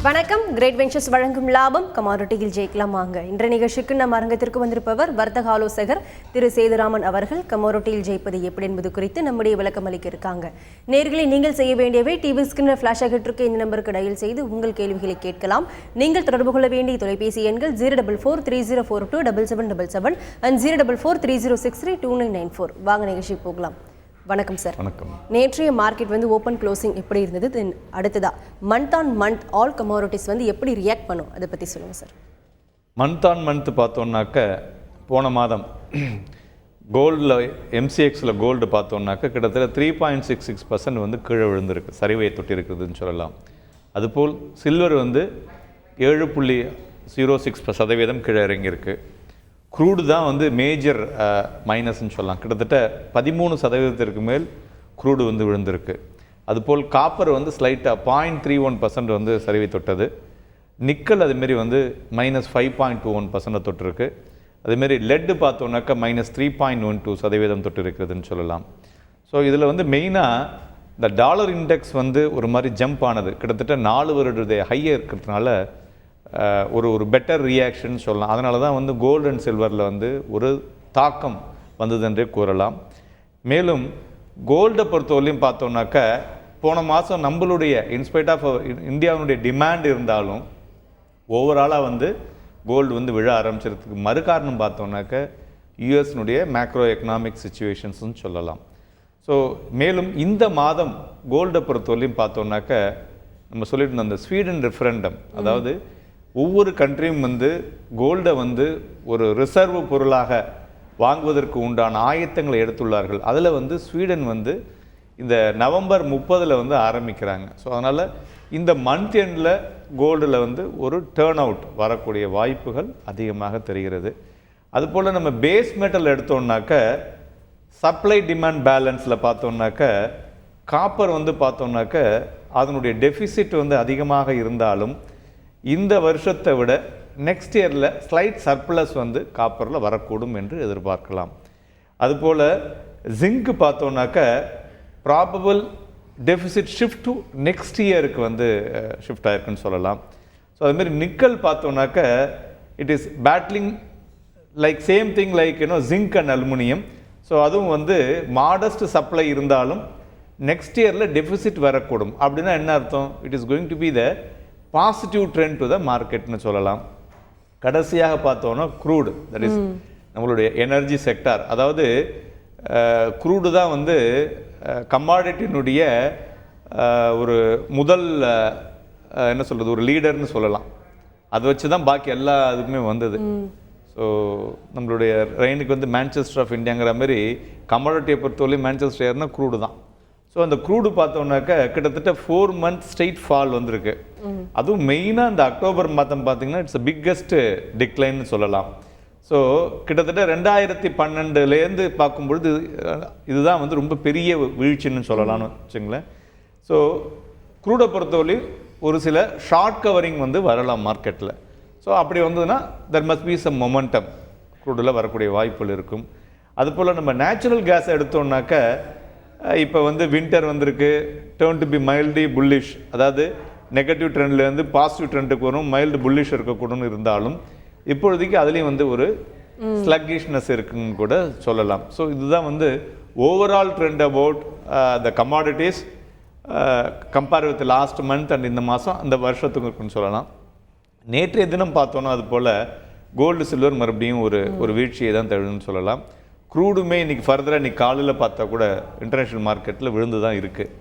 வணக்கம். Great ventures வழங்கும் லாபம் கமாடிட்டியில் ஜெயிக்கலாம் வாங்க. இன்றைய நிகழ்ச்சிக்கு நம் அரங்கத்திற்கு வந்திருப்பவர் வர்த்தக ஆலோசகர் திரு சேதுராமன் அவர்கள். கமாடிட்டியில் ஜெயிப்பது எப்படி என்பது குறித்து நம்முடைய விளக்கம் அளிக்க இருக்காங்க. நேர்களை நீங்கள் செய்ய வேண்டியவை டிவி ஸ்கிரீனில் ஃபிளாஷ் ஆகிட்டு இந்த நம்பருக்கு டயல் செய்து உங்கள் கேள்விகளை கேட்கலாம். நீங்கள் தொடர்பு கொள்ள வேண்டிய தொலைபேசி எண்கள் 04430427777 and 04430632994. வாங்க நிகழ்ச்சி போகலாம். வணக்கம் சார். வணக்கம். நேற்றைய மார்க்கெட் வந்து ஓப்பன் க்ளோசிங் எப்படி இருந்தது, தென் அடுத்ததா month on month all commodities வந்து எப்படி ரியாக்ட் பண்ணும், அதை பற்றி சொல்லுங்கள் சார். மந்த் ஆன் மந்த் பார்த்தோன்னாக்க போன மாதம் கோல்டில் எம்சிஎக்ஸில் கோல்டு பார்த்தோன்னாக்க கிட்டத்தட்ட 3.66% வந்து கீழே விழுந்திருக்கு, சரிவை தொட்டிருக்குதுன்னு சொல்லலாம். அதுபோல் சில்வர் வந்து 7.06% கீழே இறங்கியிருக்கு. க்ரூடு தான் வந்து மேஜர் மைனஸ்ன்னு சொல்லலாம். கிட்டத்தட்ட 13% மேல் க்ரூடு வந்து விழுந்திருக்கு. அதுபோல் காப்பர் வந்து ஸ்லைட்டாக 0.31% வந்து சரிவை தொட்டது. நிக்கல் அதுமாரி வந்து -5.21% தொட்டிருக்கு. அதுமாரி லெட்டு பார்த்தோன்னாக்கா -3.12% தொட்டு இருக்குதுன்னு சொல்லலாம். ஸோ இதில் வந்து மெயினாக இந்த டாலர் இண்டெக்ஸ் வந்து ஒரு மாதிரி ஜம்ப் ஆனது, கிட்டத்தட்ட 4 வருட ஹையாக இருக்கிறதுனால ஒரு பெட்டர் ரியாக்ஷன் சொல்லலாம். அதனால தான் வந்து கோல்டு அண்ட் சில்வரில் வந்து ஒரு தாக்கம் வந்ததுன்றே கூறலாம். மேலும் கோல்டை பொறுத்தவரையும் பார்த்தோம்னாக்க போன மாதம் நம்மளுடைய இன்ஸ்பைட் ஆஃப் இந்தியாவுடைய டிமாண்ட் இருந்தாலும் ஓவராலாக வந்து கோல்டு வந்து விழ ஆரம்பிச்சதுக்கு மறு காரணம் பார்த்தோம்னாக்க யூஎஸ்னுடைய மேக்ரோ எக்கனாமிக் சிச்சுவேஷன்ஸ்னு சொல்லலாம். ஸோ மேலும் இந்த மாதம் கோல்டை பொறுத்தவரையும் பார்த்தோம்னாக்க நம்ம சொல்லிட்டு இருந்த அந்த ஸ்வீடன் ரெஃபரண்டம், அதாவது ஒவ்வொரு கண்ட்ரியும் வந்து கோல்டை வந்து ஒரு ரிசர்வ் பொருளாக வாங்குவதற்கு உண்டான ஆயத்தங்களை எடுத்துள்ளார்கள். அதில் வந்து ஸ்வீடன் வந்து இந்த நவம்பர் 30 வந்து ஆரம்பிக்கிறாங்க. ஸோ அதனால் இந்த மந்த் எண்டில் கோல்டில் வந்து ஒரு டேர்ன் அவுட் வரக்கூடிய வாய்ப்புகள் அதிகமாக தெரிகிறது. அதுபோல் நம்ம பேஸ் மெட்டல் எடுத்தோம்னாக்க சப்ளை டிமாண்ட் பேலன்ஸில் பார்த்தோம்னாக்க காப்பர் வந்து பார்த்தோம்னாக்க அதனுடைய டெஃபிசிட் வந்து அதிகமாக இருந்தாலும் இந்த வருஷத்தை விட நெக்ஸ்ட் இயரில் ஸ்லைட் சர்ப்ளஸ் வந்து காப்பரில் வரக்கூடும் என்று எதிர்பார்க்கலாம். அதுபோல் ஜிங்க் பார்த்தோன்னாக்க probable deficit shift to next இயருக்கு வந்து ஷிஃப்ட் ஆகிருக்குன்னு சொல்லலாம். ஸோ அதுமாரி நிக்கல் பார்த்தோன்னாக்க it is battling like same thing like zinc and aluminium. So அதுவும் வந்து மாடஸ்ட் சப்ளை இருந்தாலும் நெக்ஸ்ட் இயரில் டெஃபிசிட் வரக்கூடும். அப்படின்னா என்ன அர்த்தம்? It is going to be the positive trend to the மார்க்கெட்னு சொல்லலாம். கடைசியாக பார்த்தோன்னா க்ரூடு, தட் இஸ் நம்மளுடைய எனர்ஜி செக்டார். அதாவது க்ரூடு தான் வந்து கமாடிட்டினுடைய ஒரு முதல் என்ன சொல்கிறது, ஒரு லீடர்னு சொல்லலாம். அதை வச்சு தான் பாக்கி எல்லா இதுக்குமே வந்தது. ஸோ நம்மளுடைய ரெயினுக்கு வந்து மான்செஸ்டர் ஆஃப் இந்தியாங்கிற மாதிரி கமாடிட்டியை பொறுத்தவரையும் மான்செஸ்டர் ஏர்னா க்ரூடு தான். ஸோ அந்த க்ரூடு பார்த்தோம்னாக்க கிட்டத்தட்ட 4 months ஸ்ட்ரெயிட் ஃபால் வந்திருக்கு. அதுவும் மெயினாக இந்த அக்டோபர் மாதம் பார்த்தீங்கன்னா இட்ஸ் பிக்கஸ்ட் டிக்ளைன்னு சொல்லலாம். ஸோ கிட்டத்தட்ட 2012 பார்க்கும்பொழுது இதுதான் வந்து ரொம்ப பெரிய வீழ்ச்சின்னு சொல்லலாம்னு வச்சுங்களேன். ஸோ க்ரூடை பொறுத்தவரையும் ஒரு சில ஷார்ட் கவரிங் வந்து வரலாம் மார்க்கெட்டில். ஸோ அப்படி வந்ததுன்னா there must be some momentum க்ரூடில் வரக்கூடிய வாய்ப்புகள் இருக்கும். அதுபோல் நம்ம நேச்சுரல் கேஸ் எடுத்தோம்னாக்க இப்போ வந்து வின்டர் வந்திருக்கு, டேர்ன் டு பி மைல்டி புல்லிஷ், அதாவது நெகட்டிவ் ட்ரெண்ட்லேருந்து பாசிட்டிவ் ட்ரெண்டுக்கு வரும், மைல்டு புல்லிஷ் இருக்கக்கூடன்னு இருந்தாலும் இப்பொழுதைக்கு அதுலேயும் வந்து ஒரு ஸ்லக்கிஷ்னஸ் இருக்குன்னு கூட சொல்லலாம். ஸோ இதுதான் வந்து overall trend about the commodities compare with last month and இந்த மாதம் அந்த வருஷத்துக்கு இருக்குன்னு சொல்லலாம். நேற்றைய தினம் பார்த்தோன்னா அது போல் கோல்டு சில்வர் மறுபடியும் ஒரு வீழ்ச்சியை தான் தழுன்னு சொல்லலாம். க்ரூடுமே இன்றைக்கி ஃபர்தராக இன்றைக்கி காலையில் பார்த்தா கூட இன்டர்நேஷ்னல் மார்க்கெட்டில் விழுந்து தான் இருக்குது.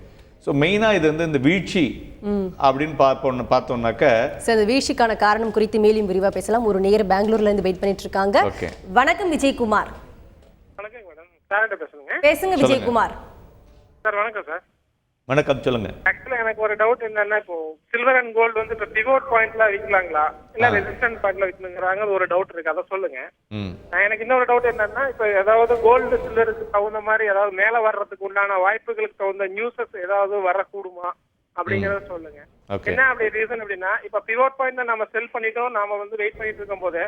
ஸோ மெயினாக இது வந்து இந்த வீழ்ச்சி அப்படின்னு பார்த்தோம்னாக்க இந்த வீழ்ச்சிக்கான காரணம் குறித்து மேலும் விரிவாக பேசலாம். ஒரு நேர் பெங்களூர்லேருந்து வெயிட் பண்ணிட்டு இருக்காங்க. வணக்கம் விஜயகுமார். வணக்கம் மேடம், பேசுங்க விஜயகுமார். சார் வணக்கம் சார். வணக்கம், சொல்லுங்க. ஆக்சுவலா எனக்கு ஒரு டவுட் என்னன்னா, இப்போ சில்வர் அண்ட் கோல்டு வந்து இப்போ பிவோட் பாயிண்ட்ல விற்கலாங்களா இல்ல ரெசிஸ்டன்ட் பாயிண்ட்ல விற்கணுங்கிறாங்க, ஒரு டவுட் இருக்கு, அதை சொல்லுங்க. எனக்கு இன்னொரு டவுட் என்னன்னா, இப்போ ஏதாவது கோல்டு சில்வருக்கு தகுந்த மாதிரி ஏதாவது மேல வர்றதுக்கு உண்டான வாய்ப்புகளுக்கு தகுந்த நியூஸஸ் ஏதாவது வரக்கூடுமா அப்படிங்கறத சொல்லுங்க. என்ன அப்படி ரீசன் அப்படின்னா, இப்ப பிவோட் பாயிண்ட்ல நம்ம செல் பண்ணிட்டோம், நாம வந்து வெயிட் பண்ணிட்டு இருக்கும் போது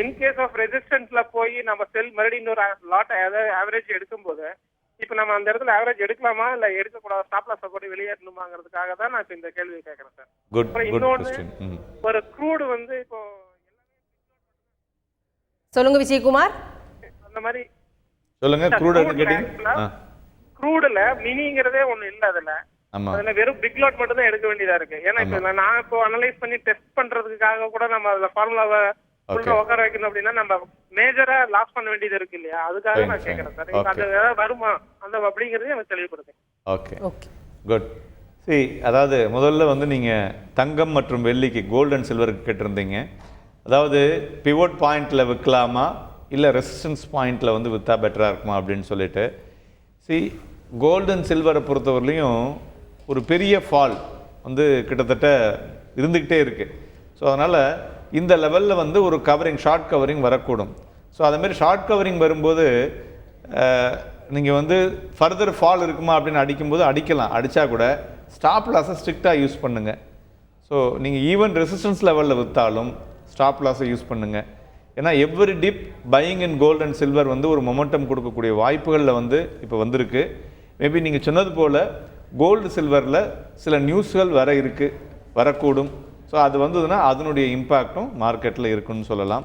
இன் கேஸ் ஆஃப் ரெசிஸ்டன்ஸ்ல போய் நம்ம செல் மறுபடியும் இன்னொரு லாட் ஆவரேஜ் எடுக்கும் போது இப்ப நம்ம அந்த இடத்துல ஆவரேஜ் எடுக்கலாமா இல்ல எடுக்கக்கூடாது, ஸ்டாப் லாஸ் போட்டு வெளியேறணுமாங்கிறதுக்காக தான் நான் இப்ப இந்த கேள்வி கேட்கறேன் சார். அப்புறம் இன்னொன்னு, ஒரு க்ரூடு வந்து இப்போ சொல்லுங்க விஜயகுமார். அந்த மாதிரி சொல்லுங்க. க்ரூடுல மினிங்கிறதே ஒண்ணு இல்ல. அதுல வெறும் பிக் லாட் மட்டும் தான் எடுக்க வேண்டியதா இருக்கு. ஏன்னா இப்ப நான் இப்போ அனலைஸ் பண்ணி டெஸ்ட் பண்றதுக்காக கூட நம்ம அதுல ஃபார்முலாவை உட்கார வைக்கணும் அப்படின்னா நம்ம மேஜரா லாஸ் பண்ண வேண்டியது இருக்கு இல்லையா, அதுக்காக நான் கேட்கறேன் சார். அது ஏதாவது வருமா அந்த அப்படிங்கறது எனக்கு தெளிவுபடுது. Okay, good. சரி, அதாவது முதல்ல வந்து நீங்க தங்கம் மற்றும் வெள்ளிக்கு, கோல்டு அண்ட் சில்வருக்கு கேட்டிருந்தீங்க. அதாவது பிவோட் பாயிண்ட்ல விற்கலாமா இல்லை ரெசிஸ்டன்ஸ் பாயிண்ட்ல வந்து விற்றா பெட்டராக இருக்குமா அப்படின்னு சொல்லிட்டு. கோல்டு அண்ட் சில்வரை பொறுத்தவரையிலையும் ஒரு பெரிய ஃபால் வந்து கிட்டத்தட்ட இருந்துக்கிட்டே இருக்குது. ஸோ அதனால் இந்த லெவலில் வந்து ஒரு கவரிங், ஷார்ட் கவரிங் வரக்கூடும். ஸோ அதேமாதிரி ஷார்ட் கவரிங் வரும்போது நீங்கள் வந்து ஃபர்தர் ஃபால் இருக்குமா அப்படின்னு அடிக்கும்போது அடிக்கலாம். அடித்தா கூட ஸ்டாப் லாஸை ஸ்ட்ரிக்டாக யூஸ் பண்ணுங்கள். ஸோ நீங்கள் ஈவன் ரெசிஸ்டன்ஸ் லெவலில் விற்றாலும் ஸ்டாப் லாஸை யூஸ் பண்ணுங்கள். ஏன்னா every dip buying in gold and silver வந்து ஒரு மொமெண்டம் கொடுக்கக்கூடிய வாய்ப்புகளில் வந்து இப்போ வந்திருக்கு. மேபி நீங்கள் சொன்னது போல் கோல்டு சில்வரில் சில நியூஸ்கள் வரக்கூடும். ஸோ அது வந்ததுன்னா அதனுடைய இம்பேக்டும் மார்க்கெட்டில் இருக்குன்னு சொல்லலாம்.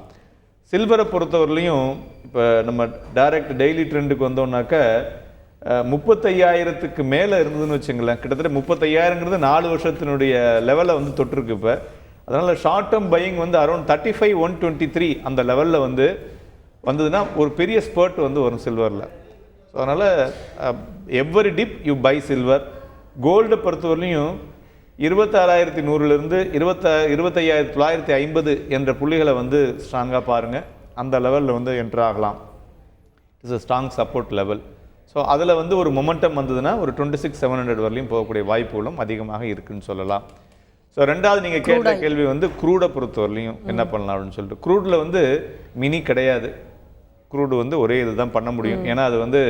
சில்வரை பொறுத்தவரையிலையும் இப்போ நம்ம டைரக்ட் டெய்லி ட்ரெண்டுக்கு வந்தோம்னாக்க 35,000க்கு மேலே இருந்ததுன்னு வச்சுங்களேன். கிட்டத்தட்ட 35,000ங்கிறது 4 வருஷத்தினுடைய லெவலை வந்து தொட்டிருக்கு இப்போ. அதனால் ஷார்ட் டேர்ம் பையிங் வந்து அரௌண்ட் 35,123 அந்த லெவலில் வந்ததுன்னா ஒரு பெரிய ஸ்பர்ட் வந்து வரும் சில்வரில். ஸோ அதனால் every dip you buy silver. கோல்டை பொறுத்தவரையிலையும் 26,100லேருந்து 25,950 என்ற புள்ளிகளை வந்து ஸ்ட்ராங்காக பாருங்கள். அந்த லெவலில் வந்து என்ட்ரு ஆகலாம். It's a strong support level. So அதில் வந்து ஒரு மொமெண்டம் வந்ததுன்னா ஒரு 26,700 வரலையும் போகக்கூடிய வாய்ப்புகளும் அதிகமாக இருக்குன்னு சொல்லலாம். ஸோ ரெண்டாவது நீங்கள் கேட்ட கேள்வி வந்து க்ரூடை பொறுத்தவரையிலையும் என்ன பண்ணலாம் அப்படின்னு சொல்லிட்டு. க்ரூடில் வந்து மினி கிடையாது. க்ரூடு வந்து ஒரே இது தான் பண்ண முடியும். ஏன்னா அது வந்து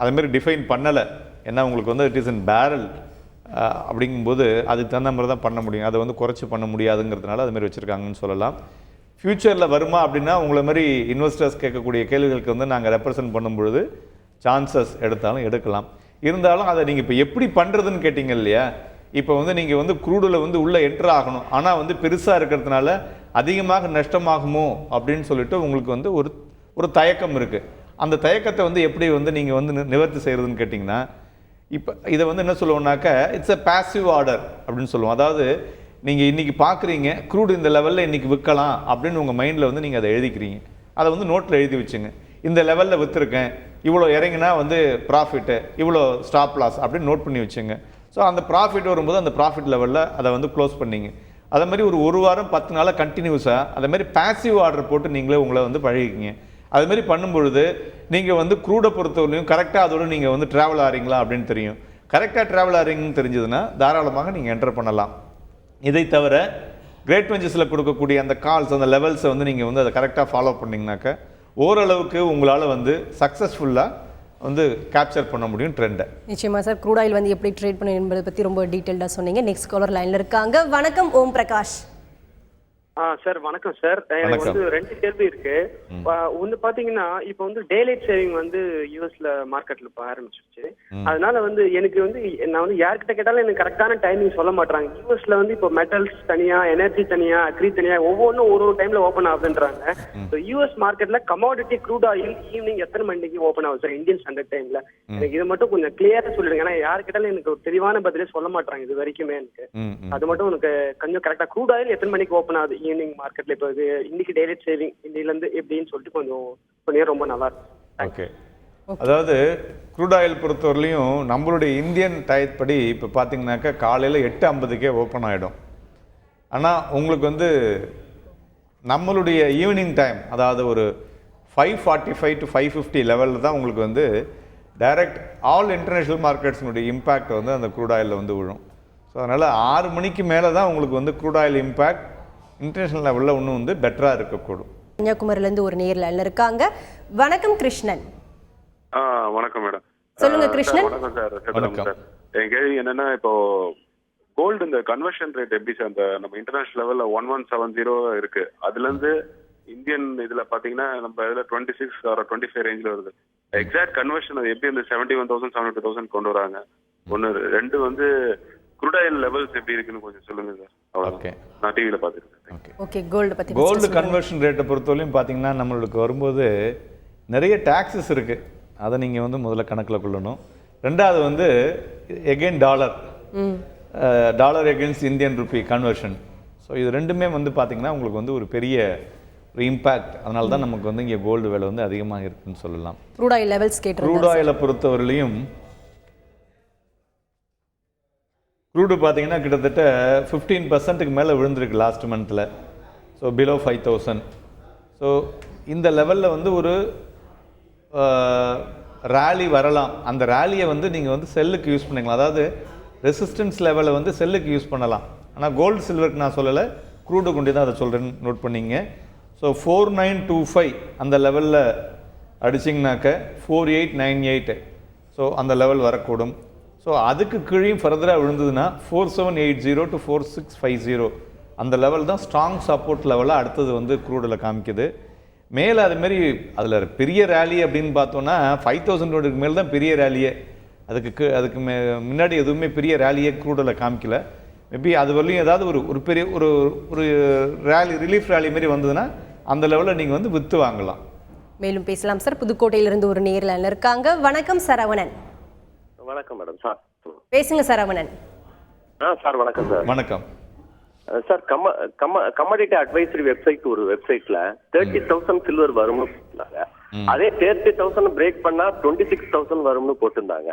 அதுமாரி டிஃபைன் பண்ணலை. ஏன்னா உங்களுக்கு வந்து இட் இஸ் இன் பேரல் அப்படிங்கும்போது அதுக்கு தகுந்த மாதிரி தான் பண்ண முடியும். அதை வந்து குறைச்சி பண்ண முடியாதுங்கிறதுனால அதுமாரி வச்சுருக்காங்கன்னு சொல்லலாம். ஃப்யூச்சரில் வருமா அப்படின்னா உங்களை மாதிரி இன்வெஸ்டர்ஸ் கேட்கக்கூடிய கேள்விகளுக்கு வந்து நாங்கள் ரெப்ரசன்ட் பண்ணும்பொழுது சான்சஸ் எடுக்கலாம். இருந்தாலும் அதை நீங்கள் இப்போ எப்படி பண்ணுறதுன்னு கேட்டிங்க இல்லையா. இப்போ வந்து நீங்கள் வந்து க்ரூடில் வந்து உள்ளே என்ட்ரு ஆகணும். ஆனால் வந்து பெருசாக இருக்கிறதுனால அதிகமாக நஷ்டமாகுமோ அப்படின்னு சொல்லிட்டு உங்களுக்கு வந்து ஒரு தயக்கம் இருக்குது. அந்த தயக்கத்தை வந்து எப்படி வந்து நீங்கள் வந்து நிவர்த்தி செய்கிறதுன்னு கேட்டிங்கன்னா, இப்போ இதை வந்து என்ன சொல்லுவோம்னாக்க இட்ஸ் a passive ஆர்டர் அப்படின்னு சொல்லுவோம். அதாவது நீங்கள் இன்றைக்கி பார்க்குறீங்க க்ரூடு இந்த லெவலில் இன்றைக்கி விற்கலாம் அப்படின்னு உங்கள் மைண்டில் வந்து நீங்கள் அதை எழுதிக்கிறீங்க. அதை வந்து நோட்டில் எழுதி வச்சுங்க. இந்த லெவலில் விற்றுருக்கேன், இவ்வளோ இறங்கினா வந்து ப்ராஃபிட்டு, இவ்வளோ ஸ்டாப் லாஸ் அப்படின்னு நோட் பண்ணி வச்சுங்க. ஸோ அந்த ப்ராஃபிட் வரும்போது அந்த ப்ராஃபிட் லெவலில் அதை வந்து க்ளோஸ் பண்ணிங்க. அதே மாதிரி ஒரு வாரம் 10 நாளாக கண்டினியூஸாக அதே மாதிரி பேசிவ் ஆர்டர் போட்டு நீங்களே உங்களை வந்து பழகிக்கிங்க. அதுமாரி பண்ணும்பொழுது நீங்கள் வந்து க்ரூடை பொறுத்தவரையும் கரெக்டாக அதோடு நீங்கள் வந்து ட்ராவல் ஆகிறீங்களா அப்படின்னு தெரியும். கரெக்டாக ட்ராவல் ஆகிறீங்கன்னு தெரிஞ்சதுன்னா தாராளமாக நீங்கள் என்டர் பண்ணலாம். இதை தவிர கிரேட் வெஞ்சர்ஸில் கொடுக்கக்கூடிய அந்த கால்ஸ், அந்த லெவல்ஸை வந்து நீங்கள் வந்து அதை கரெக்டாக ஃபாலோ பண்ணிங்கனாக்க ஓரளவுக்கு உங்களால் வந்து சக்ஸஸ்ஃபுல்லாக வந்து கேப்சர் பண்ண முடியும் ட்ரெண்டை. நிச்சயமா சார். க்ரூட் ஆயில் வந்து எப்படி ட்ரேட் பண்ணணும் என்பதை பற்றி ரொம்ப டீட்டெயில்டாக சொன்னீங்க. நெக்ஸ்ட் காலர் லைனில் இருக்காங்க. வணக்கம் ஓம் பிரகாஷ். சார் வணக்கம் சார். எனக்கு வந்து 2 கேள்வி இருக்கு. ஒன்னு பாத்தீங்கன்னா இப்ப வந்து டேலைட் சேவிங் வந்து யூஎஸ்ல மார்க்கெட்ல இப்ப ஆரம்பிச்சிருச்சு. அதனால வந்து எனக்கு வந்து நான் வந்து யார்கிட்ட கேட்டாலும் எனக்கு கரெக்டான டைமிங் சொல்ல மாட்டாங்க. யூஎஸ்ல வந்து இப்போ மெட்டல்ஸ் தனியா, எனர்ஜி தனியா, அக்ரி தனியா ஒவ்வொன்றும் ஒரு டைம்ல ஓபன் ஆகுதுன்றாங்க. யூஎஸ் மார்க்கெட்ல கமாடிட்டி க்ரூட் ஆயில் ஈவினிங் எத்தனை மணிக்கு ஓபன் ஆகுது சார் இந்தியன் ஸ்டாண்டர்ட் டைம்ல? எனக்கு இதை மட்டும் கொஞ்சம் கிளியரா சொல்லிடுங்க. ஏன்னா யாரு கேட்டாலும் எனக்கு ஒரு தெளிவான பதிலே சொல்ல மாட்டாங்க இது வரைக்குமே. எனக்கு அது மட்டும் எனக்கு கொஞ்சம் கரெக்டா க்ரூட் ஆயில் எத்தனை மணிக்கு ஓபன் ஆகுது ஈவினிங் மார்க்கெட்ல? இப்போ இன்னைக்கு டெய்லி சேவிங் இன்னையில இருந்து எப்படின்னு சொல்லிட்டு கொஞ்சம் ரொம்ப நல்லா இருக்கும். ஓகே. அதாவது க்ரூட் ஆயில் பொறுத்தவரையிலையும் நம்மளுடைய இந்தியன் டயத் படி இப்போ பார்த்தீங்கன்னாக்கா காலையில் 8:50க்கே ஓப்பன் ஆகிடும். ஆனால் உங்களுக்கு வந்து நம்மளுடைய ஈவினிங் டைம், அதாவது ஒரு 5:45 to 5:50 லெவலில் தான் உங்களுக்கு வந்து டைரக்ட் ஆல் இன்டர்நேஷ்னல் மார்க்கெட்ஸினுடைய இம்பேக்ட் வந்து அந்த க்ரூட் ஆயிலில் வந்து விழும். ஸோ அதனால் 6 மணிக்கு மேலே தான் உங்களுக்கு வந்து க்ரூட் ஆயில் இம்பேக்ட் இன்டர்நேஷ்னல் லெவலில் இன்னும் வந்து பெட்டராக இருக்கக்கூடும். கன்னியாகுமரியிலேருந்து ஒரு நேரில் இருக்காங்க. வணக்கம் கிருஷ்ணன். வணக்கம் மேடம். சொல்லுங்க கிருஷ்ணன். வணக்கம் சார். வணக்கம் சார். என் கேள்வி என்னன்னா, இப்போ கோல்டு இந்த கன்வர்ஷன் ரேட் எப்படி சார் அந்த நம்ம இன்டர்நேஷனல் லெவலில் 1170 இருக்கு, அதுலேருந்து இந்தியன் இதுல பாத்தீங்கன்னா நம்ம இதுல 26 or 25 ரேஞ்சில் வருது. எக்ஸாக்ட் கன்வர்ஷன் அது எப்படி இந்த 71,000 72,000 கொண்டு வராங்க? ஒன்று. ரெண்டு வந்து crude oil லெவல்ஸ் எப்படி இருக்குன்னு கொஞ்சம் சொல்லுங்க சார். ஓகே, நான் டிவியில் பார்த்துருக்கேன். ஓகே, கோல்டு பத்தி கோல்டு கன்வர்ஷன் ரேட்டை பொறுத்தவரையும் பார்த்தீங்கன்னா நம்மளுக்கு வரும்போது நிறைய டாக்ஸஸ் இருக்குது, அதை நீங்கள் வந்து முதல்ல கணக்கில் கொள்ளணும். ரெண்டாவது வந்து again dollar against Indian rupee conversion. So இது ரெண்டுமே வந்து பார்த்தீங்கன்னா உங்களுக்கு வந்து ஒரு பெரிய ஒரு இம்பேக்ட். அதனால தான் நமக்கு வந்து இங்கே கோல்டு விலை வந்து அதிகமாக இருக்குன்னு சொல்லலாம். க்ரூட் ஆயில் லெவல்ஸ் க்ரூட் ஆயிலை பொறுத்தவரையிலையும் க்ரூடு பார்த்தீங்கன்னா கிட்டத்தட்ட 15% மேலே விழுந்திருக்கு லாஸ்ட் மந்தில். So below 5,000. ஸோ இந்த லெவலில் வந்து ஒரு ரேலி வரலாம். அந்த ரேலியை வந்து நீங்கள் வந்து செல்லுக்கு யூஸ் பண்ணிக்கலாம். அதாவது ரெசிஸ்டன்ஸ் லெவலை வந்து செல்லுக்கு யூஸ் பண்ணலாம். ஆனால் கோல்டு சில்வருக்கு நான் சொல்லலை, க்ரூடு கொண்டு தான் அதை சொல்கிறேன்னு நோட் பண்ணிங்க. ஸோ 4925 அந்த லெவலில் அடிச்சிங்கனாக்க 4898, ஸோ அந்த லெவல் வரக்கூடும். ஸோ அதுக்கு கீழே ஃபர்தராக விழுந்ததுன்னா 4780 to 4650 அந்த லெவல் தான் ஸ்ட்ராங் சப்போர்ட் லெவலாக அடுத்தது வந்து க்ரூடில் காமிக்குது. மேலே அதுமாரி அதில் பெரிய ரேலி அப்படின்னு பார்த்தோன்னா 5000 மேலே தான் பெரிய ரேலியே. அதுக்கு முன்னாடி எதுவுமே பெரிய ரேலியே க்ரூடில் காமிக்கல. மேபி அது வரலையும் ஏதாவது ஒரு பெரிய ஒரு ரேலி, ரிலீஃப் ரேலி மாரி வந்ததுன்னா அந்த லெவலில் நீங்கள் வந்து விற்று வாங்கலாம். மேலும் பேசலாம் சார். புதுக்கோட்டையிலிருந்து ஒரு நேரில் இருக்காங்க. வணக்கம் சரவணன். வணக்கம் மேடம். சார் பேசுங்க சரவணன். சார் வணக்கம் சார். வணக்கம் சார். கமாடிட்டி அட்வைசரி வெப்சைட், ஒரு வெப்சைட்ல 30,000 சில்வர் வரும்னு போட்டிருந்தாங்க. அதே 30,000 பிரேக் பண்ணா 26,000 வரும்னு போட்டிருந்தாங்க.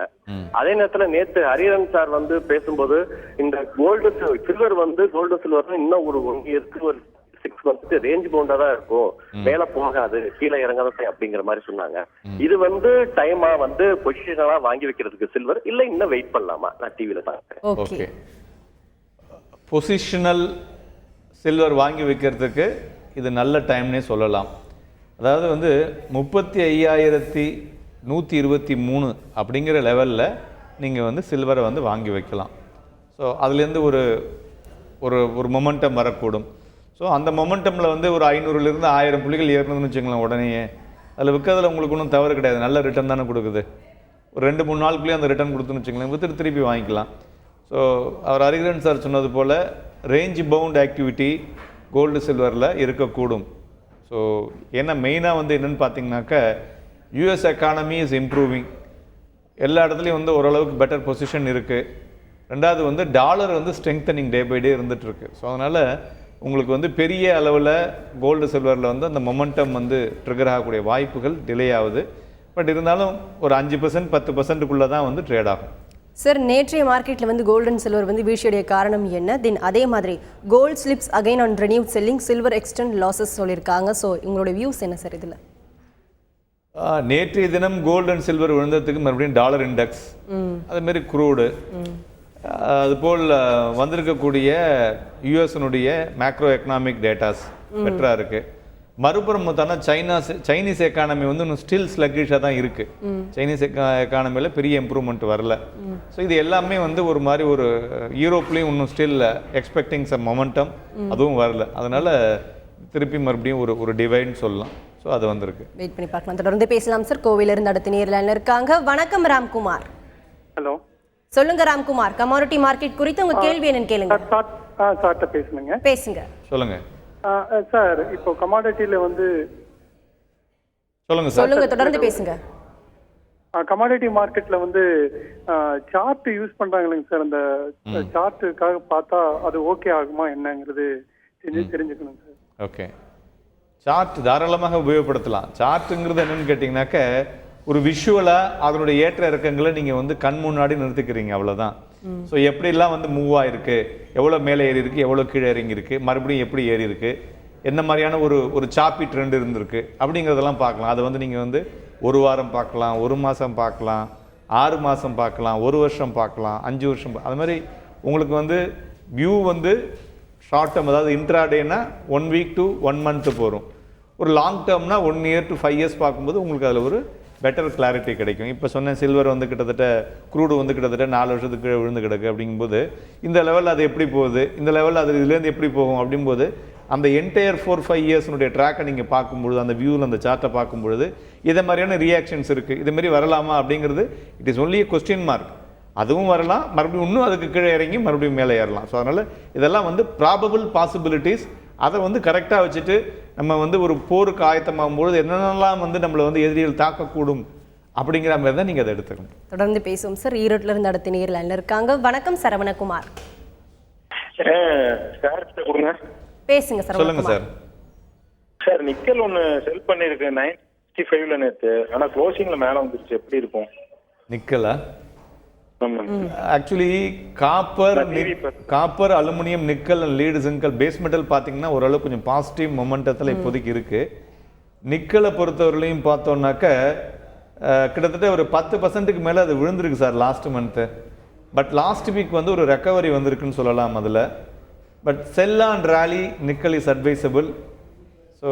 அதே நேரத்துல நேத்து ஹரிஹரன் சார் வந்து பேசும்போது இந்த கோல்டு சில்வர் வந்து கோல்டு சில்வர் இன்னும் ஒரு 1 இயருக்கு ஒரு 6 months ரேஞ்ச் பவுண்டா தான் இருக்கும், மேல போகாது, கீழே இறங்காத அப்படிங்கிற மாதிரி சொன்னாங்க. இது வந்து டைமா வந்து பொசிஷனலா வாங்கி வைக்கிறதுக்கு சில்வர் இல்ல இன்னும் வெயிட் பண்ணலாமா? நான் டிவில பாக்குறேன். ஓகே, பொசிஷனல் சில்வர் வாங்கி வைக்கிறதுக்கு இது நல்ல டைம்னே சொல்லலாம். அதாவது வந்து 35,123 அப்படிங்கிற லெவலில் நீங்கள் வந்து சில்வரை வந்து வாங்கி வைக்கலாம். ஸோ அதுலேருந்து ஒரு மொமெண்டம் வரக்கூடும். ஸோ அந்த மொமெண்டமில் வந்து ஒரு 500லேருந்து 1000 புள்ளிகள் ஏறணும்னு வச்சுக்கலாம். உடனே அதில் விற்கிறதுல உங்களுக்கு ஒன்றும் தவறு கிடையாது, நல்ல ரிட்டர்ன் தானே கொடுக்குது. ஒரு 2-3 நாளுக்குள்ளேயே அந்த ரிட்டர்ன் கொடுத்துன்னு வச்சுக்கலாம், விற்றுட்டு திருப்பி வாங்கிக்கலாம். ஸோ அவர் ஹரிஹரன் சார் சொன்னது போல் ரேஞ்ச் பவுண்ட் ஆக்டிவிட்டி கோல்டு சில்வரில் இருக்கக்கூடும். ஸோ ஏன்னா மெயினாக வந்து என்னென்னு பார்த்தீங்கன்னாக்க யூஎஸ் எக்கானமி இஸ் இம்ப்ரூவிங், எல்லா இடத்துலையும் வந்து ஓரளவுக்கு பெட்டர் பொசிஷன் இருக்குது. ரெண்டாவது வந்து டாலர் வந்து ஸ்ட்ரெங்தனிங் டே பை டே இருந்துகிட்ருக்கு. ஸோ அதனால் உங்களுக்கு வந்து பெரிய அளவில் கோல்டு சில்வரில் வந்து அந்த மொமெண்டம் வந்து ட்ரிகர் ஆகக்கூடிய வாய்ப்புகள் டிலே ஆகுது. பட் இருந்தாலும் ஒரு 5% 10%க்குள்ளே தான் வந்து ட்ரேட் ஆகும். சார், நேற்றைய மார்க்கெட்டில் வந்து கோல்டு அண்ட் சில்வர் வந்து வீழ்ச்சியுடைய காரணம் என்ன? தென் அதே மாதிரி gold slips again on renewed selling, silver extend losses சொல்லியிருக்காங்க. ஸோ உங்களோட வியூஸ் என்ன சார் இதில்? நேற்றைய தினம் கோல்டு அண்ட் சில்வர் விழுந்ததுக்கு மறுபடியும் டாலர் இண்டெக்ஸ், அதுமாரி க்ரூடு, அதுபோல் வந்திருக்கக்கூடிய யூஎஸ்னுடைய மேக்ரோ எக்கனாமிக் டேட்டாஸ் பெட்டராக இருக்குது. மறுபுறம் பார்த்தோன்னா சைனீஸ் எக்கானமி வந்து இன்னும் ஸ்டில் ஸ்லக்கிஷாக தான் இருக்குது. சைனீஸ் எக்கானமியில் பெரிய இம்ப்ரூவ்மெண்ட் வரல. ஸோ இது எல்லாமே வந்து ஒரு மாதிரி ஒரு யூரோப்லேயும் இன்னும் ஸ்டில் எக்ஸ்பெக்டிங் சம் மொமெண்டம், அதுவும் வரல. அதனால் திருப்பி மறுபடியும் ஒரு டிவைன்னு சொல்லலாம். ஸோ அது வந்திருக்கு, வெயிட் பண்ணி பார்க்கலாம். தொடர்ந்து பேசலாம் சார். கோவிலிருந்து அடுத்த நேரில் இருக்காங்க. வணக்கம் ராம்குமார். ஹலோ, சொல்லுங்க ராம்குமார். கமாடிட்டி மார்க்கெட் குறித்து உங்க கேள்வி என்னன்னு கேளுங்க. சார்ட்ட பேசுங்க. பேசுங்க. சொல்லுங்க சார். இப்போ கமாடிட்டியில வந்து சொல்லுங்க சார். சொல்லுங்க, தொடர்ந்து பேசுங்க. கமாடிட்டி மார்க்கெட்ல வந்து சார்ட் யூஸ் பண்றாங்களேங்க சார். அந்த சார்ட்டுக்காக பார்த்தா அது ஓகே ஆகுமா என்னங்கிறது தெரிஞ்சுக்கணும் சார். ஓகே, சார்ட் தாராளமாக உபயோகப்படுத்தலாம். சார்ட்டுங்கிறது என்னன்னு கேட்டிங்கனாக்க ஒரு விஷுவலாக அதனுடைய ஏற்ற இறக்கங்களை நீங்கள் வந்து கண் முன்னாடி நிறுத்திக்கிறீங்க, அவ்வளோதான். ஸோ எப்படிலாம் வந்து மூவ் ஆகிருக்கு, எவ்வளோ மேலே ஏறி இருக்குது, எவ்வளோ கீழே இறங்கி இருக்குது, மறுபடியும் எப்படி ஏறி இருக்குது, என்ன மாதிரியான ஒரு சாப்பி ட்ரெண்ட் இருந்திருக்கு அப்படிங்கிறதெல்லாம் பார்க்கலாம். அதை வந்து நீங்கள் வந்து 1 வாரம் பார்க்கலாம், 1 மாதம் பார்க்கலாம், 6 மாதம் பார்க்கலாம், 1 வருஷம் பார்க்கலாம், 5 வருஷம். அது மாதிரி உங்களுக்கு வந்து வியூ வந்து ஷார்ட் டேர்ம், அதாவது இன்ட்ராடேனா 1 வீக் to 1 month போகிறோம். ஒரு லாங் டேர்ம்னா 1 year to 5 years பார்க்கும்போது உங்களுக்கு அதில் ஒரு பெட்டர் கிளாரிட்டி கிடைக்கும். இப்போ சொன்ன சில்வர் வந்து கிட்டத்தட்ட க்ரூடு வந்து கிட்டத்தட்ட 4 வருஷத்துக்கு கீழே விழுந்து கிடக்கு. அப்படிங்கும்போது இந்த லெவலில் அது எப்படி போகுது, இந்த லெவலில் அது இதுலேருந்து எப்படி போகும் அப்படிங்கும்போது அந்த என்டையர் 4-5 இயர்ஸ்னுடைய ட்ராக்கை நீங்கள் பார்க்கும்பொழுது, அந்த வியூவில் அந்த சார்ட்டை பார்க்கும்பொழுது இதை மாதிரியான ரியாக்ஷன்ஸ் இருக்குது, இது மாதிரி வரலாமா அப்படிங்கிறது it is only question mark. அதுவும் வரலாம், மறுபடியும் இன்னும் அதுக்கு கீழே இறங்கி மறுபடியும் மேலே ஏறலாம். ஸோ அதனால் இதெல்லாம் வந்து ப்ராபபிள் பாசிபிலிட்டிஸ். அதை வந்து கரெக்டாக வச்சுட்டு நம்ம வந்து ஒரு போருக்கு ஆயத்தமாகும் பொழுது என்னென்னலாம் வந்து நம்மளை வந்து எதிரிகள் தாக்கக்கூடும் அப்படிங்கிற மாதிரி தான் நீங்கள் அதை எடுத்துக்கணும். தொடர்ந்து பேசுவோம் சார். ஈரோட்டில் இருந்து அடுத்த நேரில் இருக்காங்க. வணக்கம் சரவணகுமார். சார் கொடுங்க. பேசுங்க சார். சொல்லுங்க சார். சார் நிக்கல் ஒன்று செல் பண்ணியிருக்கேன் 965ல நேற்று, ஆனால் க்ளோசிங்ல மேலே வந்துருச்சு, எப்படி இருக்கும்? நிக்கலா? Actually copper, aluminium, nickel, lead, ஜிங்கல், பேஸ் மெட்டல் பார்த்தீங்கன்னா ஓரளவு கொஞ்சம் பாசிட்டிவ் மொமெண்டத்தில் இப்போதைக்கு இருக்கு. நிக்கலை பொறுத்தவரையிலையும் பார்த்தோம்னாக்க கிட்டத்தட்ட ஒரு 10% மேலே அது விழுந்திருக்கு sir last month. But last week வந்து ஒரு ரெக்கவரி வந்திருக்குன்னு சொல்லலாம் அதில். But sell and rally nickel is advisable. So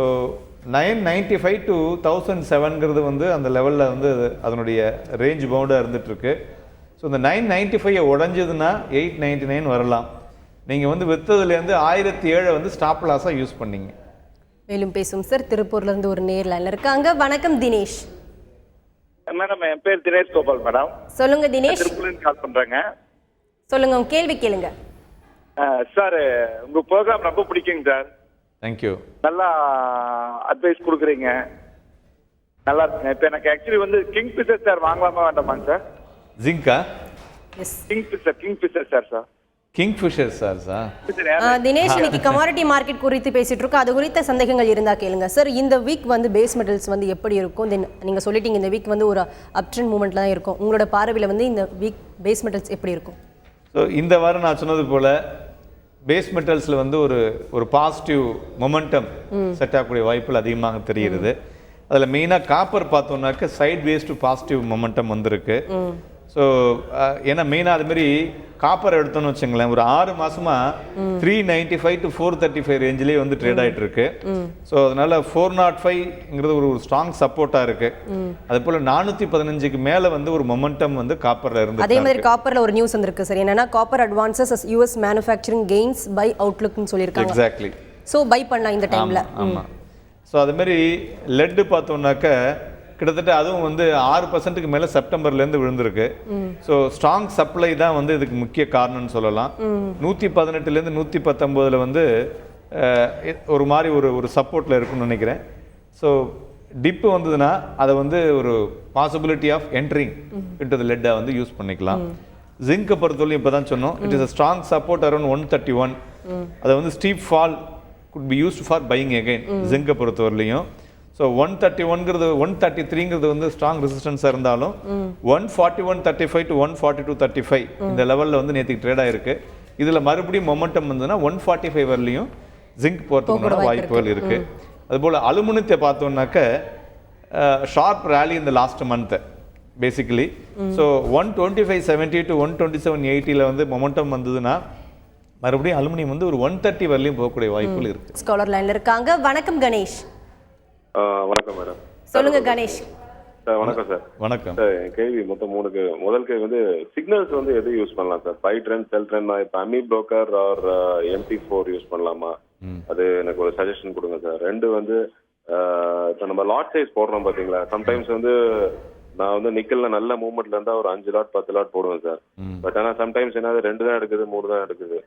995 to 1007ங்கிறது வந்து அந்த லெவலில் வந்து அதனுடைய ரேஞ்ச் பவுண்டாக இருந்துகிட்ருக்கு. ஸோ இந்த 995 உடஞ்சதுன்னா 899 வரலாம். நீங்கள் வந்து விற்றதுலேருந்து 1007 வந்து ஸ்டாப் லாஸாக யூஸ் பண்ணீங்க. மேலும் பேசும் சார். திருப்பூர்லேருந்து ஒரு நேரில் இருக்காங்க. வணக்கம் தினேஷ். மேடம் என் பேர் தினேஷ் கோபால் மேடம். சொல்லுங்க தினேஷ். திருப்பூர்லேருந்து கால் பண்ணுறேங்க. சொல்லுங்க, உங்க கேள்வி கேளுங்க. சார் உங்கள் ப்ரோக்ராம் ரொம்ப பிடிக்குங்க சார். தேங்க்யூ. நல்லா அட்வைஸ் கொடுக்குறீங்க, நல்லா இருக்குங்க. இப்போ எனக்கு ஆக்சுவலி வந்து கிங் ஃபிஷர் சார் வாங்கலாமா வேண்டாமாங்க சார்? ஜிங்கா? Yes. Kingfisher sir. Kingfisher sir. Dinesh, இன்னைக்கு கமாடிட்டி மார்க்கெட் குறித்து பேசிட்டு இருக்கோம். அது குறித்த சந்தேகங்கள் இருந்தா கேளுங்க சார். இந்த வீக் வந்து பேஸ் மெட்டல்ஸ் வந்து எப்படி இருக்கும்? தென் நீங்க சொல்லிட்டீங்க இந்த வீக் வந்து ஒரு அப் ட்ரெண்ட் மூவ்மெண்ட்ல தான் இருக்கும். உங்களோட பார்வையில் வந்து இந்த வீக் பேஸ் மெட்டல்ஸ் எப்படி இருக்கும்? ஸோ இந்த வாரம் நான் சொன்னது போல் பேஸ் மெட்டல்ஸில் வந்து ஒரு பாசிட்டிவ் மொமெண்டம் செட் ஆகக்கூடிய வாய்ப்புகள் அதிகமாக தெரிகிறது. அதில் மெயினாக காப்பர் பார்த்தோம்னாக்க sideways to positive momentum வந்திருக்கு. ஸோ ஏன்னா மெயினாக அதுமாரி காப்பர் எடுத்தோன்னு வச்சுங்களேன், ஒரு 6 மாசமா 395 to 435 ரேஞ்சிலேயே வந்து ட்ரேட் ஆகிட்டு இருக்கு. ஸோ அதனால 405ங்கிறது ஒரு ஸ்ட்ராங் சப்போர்ட்டாக இருக்கு. அது போல் 415க்கு மேலே வந்து ஒரு மொமெண்டம் வந்து காப்பரில் இருந்து. அதே மாதிரி காப்பரில் ஒரு நியூஸ் வந்திருக்கு சார். என்னன்னா copper advances as US manufacturing gains by அவுட்லுக்னு சொல்லியிருக்காங்க. எக்ஸாக்ட்லி. ஸோ பை பண்ணலாம் இந்த டைமில். ஆமாம். ஸோ அதுமாரி லெட்டு பார்த்தோம்னாக்க கிட்டத்தட்ட அதுவும் வந்து 6%க்கு மேலே செப்டம்பர்லேருந்து விழுந்திருக்கு. ஸோ ஸ்ட்ராங் சப்ளை தான் வந்து இதுக்கு முக்கிய காரணம்னு சொல்லலாம். 118லேருந்து 119 வந்து ஒரு மாதிரி ஒரு சப்போர்ட்டில் இருக்குன்னு நினைக்கிறேன். ஸோ டிப்பு வந்ததுன்னா அதை வந்து ஒரு possibility of entering into the லெட்டை வந்து யூஸ் பண்ணிக்கலாம். ஜிங்கை பொறுத்தவரையும் இப்போ தான் சொன்னோம், it is a strong support around 131. அதை வந்து steep fall could be used for buying again ஜிங்கை பொறுத்தவரையிலையும். ஸோ 131ங்கிறது 133ங்கிறது வந்து ஸ்ட்ராங் ரெசிஸ்டன்ஸாக இருந்தாலும் 141.35 to 142.35 இந்த லெவலில் வந்து நேற்றுக்கு ட்ரேட் ஆகிருக்கு. இதில் மறுபடியும் மொமெண்டம் வந்ததுன்னா 145 வரலையும் ஜிங்க் போகிறதுக்கான வாய்ப்புகள் இருக்குது. அதுபோல் அலுமினியத்தை பார்த்தோம்னாக்க ஷார்ப் ரேலி இந்த last month basically. So 125.70 to 127.80 வந்து மொமெண்டம் வந்ததுன்னா மறுபடியும் அலுமினியம் வந்து ஒரு 130 வரலையும் போகக்கூடிய வாய்ப்புகள் இருக்குது. ஸ்காலர் லைனில் இருக்காங்க. வணக்கம் கணேஷ். வணக்கம் மேடம். சொல்லுங்க கணேஷ். சார் வணக்கம் சார். வணக்கம் சார். என் கேள்வி மொத்தம் 3. முதல் கேள்வி வந்து சிக்னல்ஸ் வந்து எது யூஸ் பண்ணலாம் சார்? பை ட்ரெண்ட், செல் ட்ரெண்ட், இப்போ அமி புரோக்கர் ஆர் MT4 யூஸ் பண்ணலாமா? அது எனக்கு ஒரு சஜஷன் கொடுங்க சார். 2 வந்து இப்போ நம்ம லாட் சைஸ் போடுறோம் பார்த்தீங்களா, சம்டைம்ஸ் வந்து நான் வந்து நிக்கல்ல நல்ல மூவ்மெண்ட்ல இருந்தா ஒரு 5 லாட் 10 லாட் போடுவேன் சார். பட் ஆனால் சம்டைம்ஸ் என்ன 2 தான் எடுக்குது, 3 தான் எடுக்குது.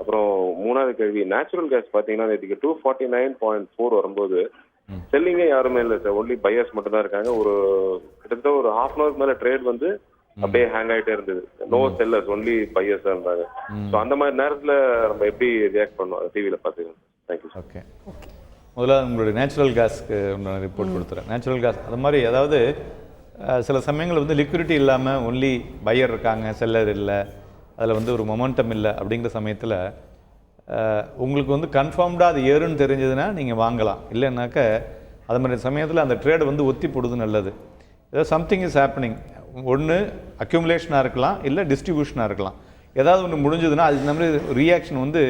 அப்புறம் 3வது கேள்வி, நேச்சுரல் கேஸ் பார்த்தீங்கன்னா நேற்றுக்கு 249.4 வரும்போது செல்லிங்கே யாருமே இல்லை சார், ஒன்லி பையர்ஸ் மட்டும் தான் இருக்காங்க. ஒரு கிட்டத்தட்ட ஒரு ஹாஃப் அன் ஹவருக்கு மேல ட்ரேட் வந்து அப்படியே ஹேங் ஆகிட்டே இருந்தது. நோ செல்லர்ஸ், ஒன்லி பையர்ஸ் தான் இருந்தாங்க. ஸோ அந்த மாதிரி நேரத்தில் நம்ம எப்படி ரியாக்ட் பண்ணுவோம் டிவியில் பார்த்துக்கலாம். தேங்க்யூ. ஓகே. முதல்ல உங்களுடைய நேச்சுரல் கேஸ்க்கு ரிப்போர்ட் கொடுத்துறேன். நேச்சுரல் கேஸ் அது மாதிரி அதாவது சில சமயங்கள் வந்து லிக்விடிட்டி இல்லாமல் ஒன்லி பையர் இருக்காங்க, செல்லர் இல்லை, அதில் வந்து ஒரு மொமெண்டம் இல்லை அப்படிங்கிற சமயத்தில் உங்களுக்கு வந்து கன்ஃபார்ம்டாக அது ஏறுன்னு தெரிஞ்சதுன்னா நீங்கள் வாங்கலாம். இல்லைன்னாக்க அது மாதிரி சமயத்தில் அந்த ட்ரேடு வந்து ஒத்தி போடுறது நல்லது. ஏதோ சம்திங் இஸ் ஹேப்பனிங், ஒன்று அக்யூமுலேஷனாக இருக்கலாம், இல்லை டிஸ்ட்ரிபியூஷனாக இருக்கலாம். ஏதாவது ஒன்று முடிஞ்சதுன்னா அது இந்த மாதிரி ரியாக்ஷன் வந்து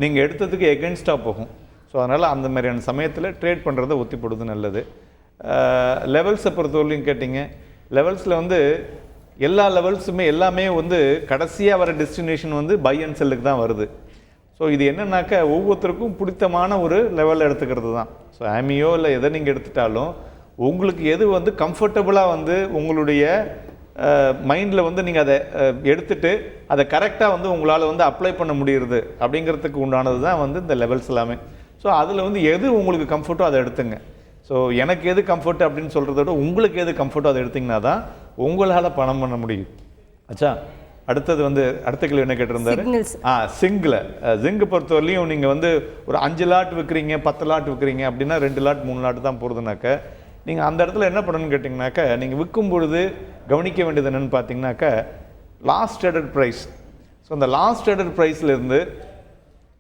நீங்கள் எடுத்ததுக்கு எகென்ஸ்டாக போகும். ஸோ அதனால் அந்த மாதிரியான சமயத்தில் ட்ரேட் பண்ணுறதை ஒத்தி போடுறது நல்லது. லெவல்ஸை பொறுத்தவரையும் கேட்டிங்க, லெவல்ஸில் வந்து எல்லா லெவல்ஸுமே எல்லாமே வந்து கடைசியாக வர டெஸ்டினேஷன் வந்து பை அண்ட் செல்லுக்கு தான் வருது. ஸோ இது என்னன்னாக்கா ஒவ்வொருத்தருக்கும் பிடித்தமான ஒரு லெவலில் எடுத்துக்கிறது தான். ஸோ ஆமியோ இல்லை எதை நீங்கள் எடுத்துட்டாலும் உங்களுக்கு எது வந்து கம்ஃபர்டபுளாக வந்து உங்களுடைய மைண்டில் வந்து நீங்கள் அதை எடுத்துட்டு அதை கரெக்டாக வந்து உங்களால் வந்து அப்ளை பண்ண முடியுறது அப்படிங்கிறதுக்கு உண்டானது தான் வந்து இந்த லெவல்ஸ் எல்லாமே. ஸோ அதில் வந்து எது உங்களுக்கு கம்ஃபர்ட்டோ அதை எடுத்துங்க. ஸோ எனக்கு எது கம்ஃபர்ட் அப்படின்னு சொல்கிறத விட உங்களுக்கு எது கம்ஃபர்ட்டோ அதை எடுத்திங்கன்னா தான் உங்களால் பணம் பண்ண முடியும். ஆச்சா, அடுத்தது வந்து அடுத்த கேள்வி என்ன கேட்டிருந்தாரு? ஜிங்கை பொறுத்தவரையிலையும் நீங்கள் வந்து ஒரு 5 லாட் விற்கிறீங்க, 10 லாட் விற்கிறீங்க அப்படின்னா 2 லாட் 3 லாட் தான் போகிறதுனாக்க நீங்கள் அந்த இடத்துல என்ன பண்ணணும்னு கேட்டிங்கனாக்கா, நீங்கள் விற்கும் பொழுது கவனிக்க வேண்டியது என்னென்னு பார்த்தீங்கன்னாக்கா லாஸ்ட் ட்ரேடட் ப்ரைஸ். ஸோ அந்த லாஸ்ட் ட்ரேடட் ப்ரைஸ்லேருந்து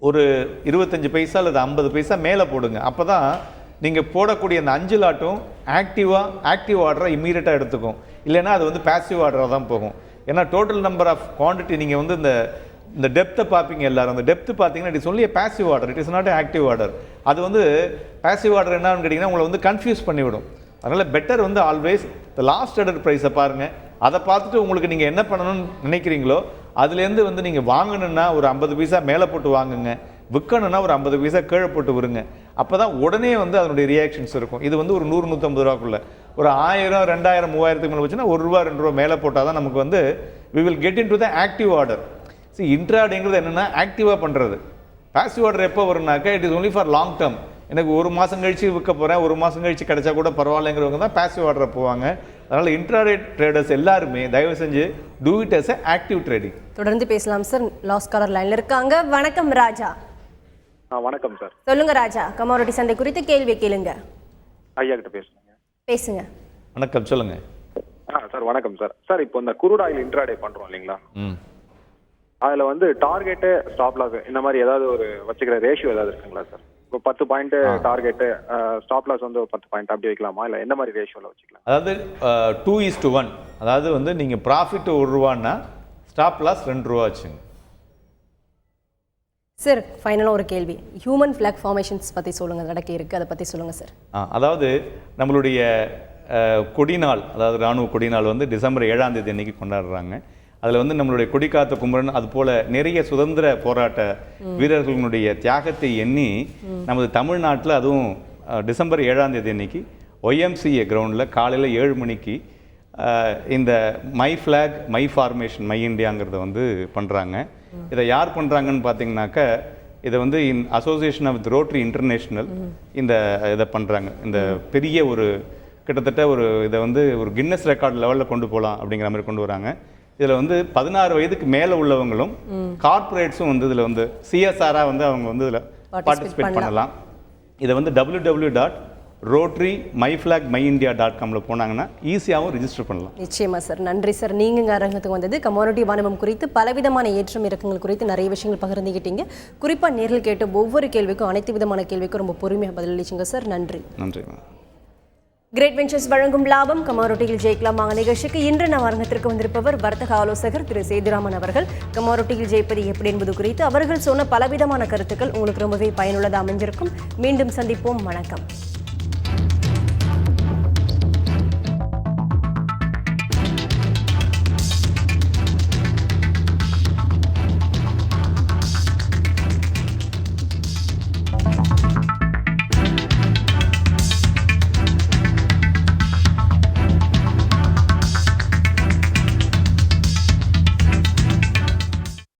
ஒரு 25 பைசா அல்லது 50 பைசா மேலே போடுங்க. அப்போ தான் நீங்கள் போடக்கூடிய அந்த 5 லாட்டும் ஆக்டிவ் ஆர்டரை இம்மீடியட்டாக எடுத்துக்கும். இல்லைன்னா அது வந்து பேசிவ் ஆர்டராக தான் போகும். ஏன்னா டோட்டல் நம்பர் ஆஃப் குவான்டிட்டி நீங்கள் வந்து இந்த டெப்த்தை பார்ப்பீங்க எல்லாரும். அந்த டெப்த்து பார்த்தீங்கன்னா it is only passive order, it is not active order. அது வந்து பேசிவ் ஆர்டர் என்னன்னு கேட்டிங்கன்னா உங்களை வந்து கன்ஃபியூஸ் பண்ணிவிடும். அதனால் பெட்டர் வந்து ஆல்வேஸ் இந்த லாஸ்ட் ஆர்டர் ப்ரைஸை பாருங்கள். அதை பார்த்துட்டு உங்களுக்கு நீங்கள் என்ன பண்ணணும்னு நினைக்கிறீங்களோ அதுலேருந்து வந்து நீங்கள் வாங்கணுன்னா ஒரு 50 பைசா மேலே போட்டு வாங்குங்க, விற்கணுன்னா ஒரு 50 பைசா கீழே போட்டு விருங்க. அப்போ தான் உடனே வந்து அதனுடைய ரியாக்ஷன்ஸ் இருக்கும். இது வந்து ஒரு 100-150 ரூபாக்குள்ள ஒரு 1000, 2000, 3000க்கு மேலே வச்சுன்னா ₹1, ₹2 மேலே போட்டால் தான் நமக்கு வந்து we will get into the active order. See, இன்ட்ராடேங்கிறது என்னென்னா ஆக்டிவாக பண்ணுறது. பாசிவ் ஆர்டர் எப்போ வரும்னாக்கா it is only for long term. எனக்கு 1 மாதம் கழிச்சு விற்க போகிறேன், 1 மாதம் கழிச்சு கிடைச்சா கூட பரவாயில்லைங்கிறவங்க தான் பாசிவ் ஆர்டரை போவாங்க. அதனால் இன்ட்ராடே ட்ரேடர்ஸ் எல்லாருமே தயவு செஞ்சு do it as a active trading. தொடர்ந்து பேசலாம் சார். லாஸ்ட் காலர் லைன்ல இருக்காங்க. வணக்கம் ராஜா. வணக்கம் சார். சொல்லுங்க ராஜா, கமாடிட்டி சந்தை குறித்து கேள்வி கேளுங்க. ஐயா கிட்ட பேசுங்க. வணக்கம், சொல்லுங்க. சார் வணக்கம் சார். சார் இப்போ இந்த குரூட் ஆயில் இன்ட்ராடே பண்றோம் இல்லைங்களா, அதுல வந்து டார்கெட்டு ஸ்டாப் லாஸ் இந்த மாதிரி ஏதாவது ஒரு வச்சுக்கிற ரேஷியோ ஏதாவது இருக்குங்களா சார்? இப்போ 10 பாயிண்ட் டார்கெட்டு, ஸ்டாப் லாஸ் வந்து 10 பாயிண்ட் அப்படி வைக்கலாமா, இல்லை எந்த மாதிரி ரேஷியோவில் வச்சுக்கலாம்? அதாவது 2:1. அதாவது வந்து நீங்கள் ப்ராஃபிட் ₹1 ஸ்டாப் லாஸ் ₹2 வச்சுங்க. சார் ஃபைனலாக ஒரு கேள்வி, ஹியூமன் ஃபிளாக் ஃபார்மேஷன்ஸ் பற்றி சொல்லுங்கள், நடக்க இருக்குது, அதை பற்றி சொல்லுங்கள் சார். அதாவது நம்மளுடைய கொடிநாள், அதாவது இராணுவ கொடிநாள் வந்து டிசம்பர் 7ஆம் தேதி அன்னைக்கு கொண்டாடுறாங்க. அதில் வந்து நம்மளுடைய கொடிக்காத்த குமரன் அது போல் நிறைய சுதந்திர போராட்ட வீரர்களுடைய தியாகத்தை எண்ணி நமது தமிழ்நாட்டில் அதுவும் டிசம்பர் 7ஆம் தேதி அன்னைக்கு OMCA கிரவுண்டில் காலையில் 7 மணிக்கு இந்த my flag my formation my இண்டியாங்கிறத வந்து பண்ணுறாங்க. இதை யார் பண்ணுறாங்கன்னு பார்த்தீங்கன்னாக்கா இதை வந்து அசோசியேஷன் ஆஃப் ரோட்டரி இன்டர்நேஷ்னல் இதை பண்ணுறாங்க. இந்த பெரிய ஒரு கிட்டத்தட்ட ஒரு இதை வந்து ஒரு கின்னஸ் ரெக்கார்ட் லெவலில் கொண்டு போகலாம் அப்படிங்கிற மாதிரி கொண்டு வராங்க. இதில் வந்து 16 வயதுக்கு மேலே உள்ளவங்களும் கார்பரேட்ஸும் வந்து இதில் வந்து CSR-ஆக வந்து அவங்க வந்து இதில் பார்ட்டிசிபேட் பண்ணலாம். இதை வந்து www.rotarymyflagmyindia.com போனாங்கன்னா ஈஸியாகவும் ரிஜிஸ்டர் பண்ணலாம். நிச்சயமா சார். நன்றி சார். நீங்கள் அரங்கத்துக்கு வந்தது கமாடிட்டி வாணிபம் குறித்து பலவிதமான ஏற்றம் இறக்கங்கள் குறித்து நிறைய விஷயங்கள் பகிர்ந்துக்கிட்டீங்க. குறிப்பாக நேரில் கேட்ட ஒவ்வொரு கேள்விக்கும் அனைத்து விதமான கேள்விக்கும் ரொம்ப பொறுமையாக பதிலளிச்சிங்க சார். நன்றி. நன்றி. கிரேட் வெஞ்சர்ஸ் வழங்கும் லாபம் கமாடிட்டியில் ஜெயிக்கலாம் வாங்க நிகழ்ச்சிக்கு இன்று நம் அரங்கத்திற்கு வந்திருப்பவர் வர்த்தக ஆலோசகர் திரு சேதுராமன் அவர்கள். கமாடிட்டியில் ஜெயிப்பது எப்படி என்பது குறித்து அவர்கள் சொன்ன பலவிதமான கருத்துக்கள் உங்களுக்கு ரொம்பவே பயனுள்ளதாக அமைஞ்சிருக்கும். மீண்டும் சந்திப்போம். வணக்கம்.